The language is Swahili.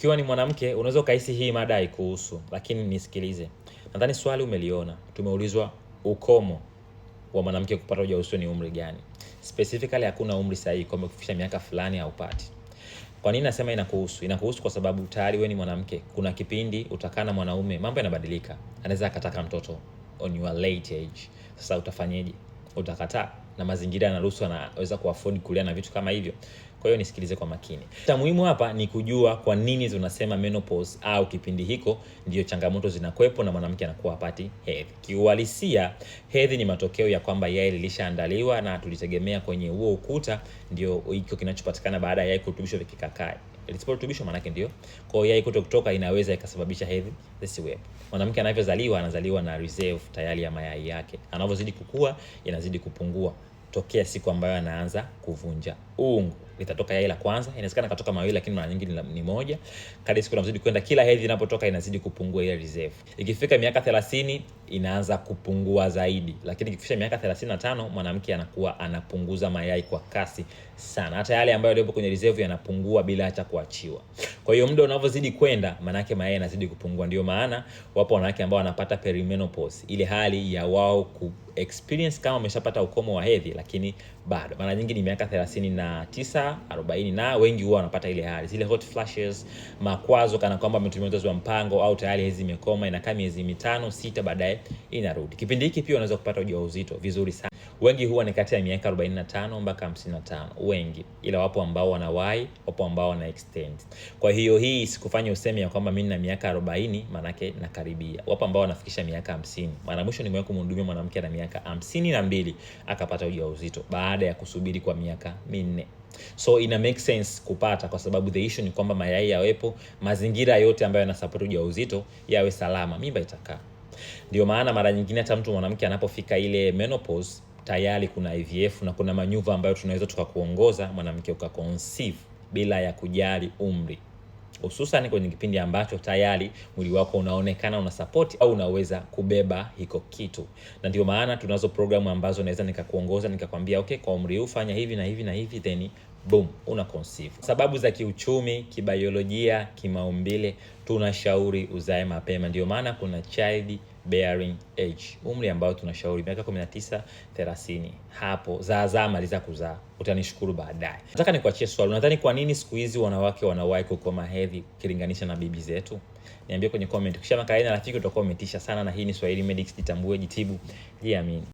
Ikiwa ni mwanamke, unaweza ukahisi hii mada haikuhusu, lakini nisikilize. Nadhani swali umeliona. Tumeulizwa ukomo wa mwanamke kupata ujauzito ni umri gani? Specifically hakuna umri sahihi kwamba kufikisha miaka fulani haupati. Kwa nini nasema inakuhusu? Inakuhusu kwa sababu tayari wewe ni mwanamke. Kuna kipindi utakaa na mwanaume, mambo yanabadilika. Anaweza akataka mtoto on your late age. Sasa utafanyeje? Utakataa? Na mazingira yanaruhusu, anaweza kuafford kulia na vitu kama hivyo. Kwa hiyo nisikilize kwa makini. Cha muhimu hapa ni kujua kwa nini tunasema menopause au kipindi hiko ndio changamoto zinakuwepo na mwanamke anakuwa hapati hedhi. Kiuhalisia, hedhi ni matokeo ya kwamba yai lilishaandaliwa na tulitegemea kwenye huo ukuta ndio hiko kinachopatikana baada ya yai kurutubishwa vikikakai. Lisiporutubishwa maana yake ndio. Kwa hiyo yai kutoka inaweza ikasababisha hedhi zisiwepo. Mwanamke anavyozaliwa anazaliwa na reserve tayari ya mayai yake. Anavyozidi kukua yanazidi kupungua tokea siku ambayo anaanza kuvunja ungu. Litatoka yai la kwanza, inawezekana katoka mawili lakini mara nyingi ni moja. Kadri siku inazidi kwenda, kila hedhi inapotoka inazidi kupungua ile reserve. Ikifika miaka 30 inaanza kupungua zaidi, lakini ikifika miaka 35 mwanamke anakuwa anapunguza mayai kwa kasi sana. Hata yale ambayo yalipo kwenye reserve yanapungua bila hata kuachiwa. Kwa hiyo muda unavyozidi kwenda, manake mayai yanazidi kupungua. Ndio maana wapo wanawake ambao wanapata perimenopause, ile hali ya wao ku experience kama wameshapata ukomo wa hedhi, lakini bado mara nyingi ni miaka 39, 40 na wengi huwa wanapata ile hali, zile hot flashes, makwazo kana kwamba ametumia uzazi wa mpango au tayari hedhi imekoma, inakaa miezi 5, 6 baadaye inarudi. Kipindi hiki pia unaweza kupata ujauzito vizuri sana. Wengi huwa ni kati ya miaka 45 mpaka 55 wengi, ila wapo ambao wanawahi, wapo ambao wana extend. Kwa hiyo hii sikufanya useme ya kwamba mimi na miaka 40 manake nakaribia. Wapo ambao wanafikisha miaka 50. Mara mwisho nimewahi kumhudumia mwanamke na miaka 52 akapata ujauzito baada ya kusubiri kwa miaka 4. So ina make sense kupata, kwa sababu the issue ni kwamba mayai yawepo, mazingira yote ambayo yanasupport ujauzito yawe salama, mimba itakaa. Ndio maana mara nyingine hata mtu mwanamke anapofika ile menopause tayari kuna IVF na kuna manuva ambayo tunaweza tukakuongoza mwanamke ukaconceive bila ya kujali umri, hususan kwenye kipindi ambacho tayari mwili wako unaonekana una support au unaweza kubeba hiko kitu. Na ndio maana tunazo programu ambazo naweza nikakuongoza nikakwambia okay, kwa umri huu fanya hivi na hivi na hivi, then boom, una conceive. Sababu za kiuchumi, kibiolojia, kimaumbile tunashauri uzae mapema. Ndio maana kuna child bearing age, umri ambao tunashauri miaka 19, 30. Hapo zaa maliza kuzaa, utanishukuru baadaye. Nataka nikuachie swali, unadhani kwa nini siku hizi wanawake wanawahi kukoma hedhi ukilinganisha na bibi zetu? Niambie kwenye comment. Kisha makala na rafiki utakuwa umetisha sana, na hii ni Swahili Medics, jitambue, jitibu, jiamini.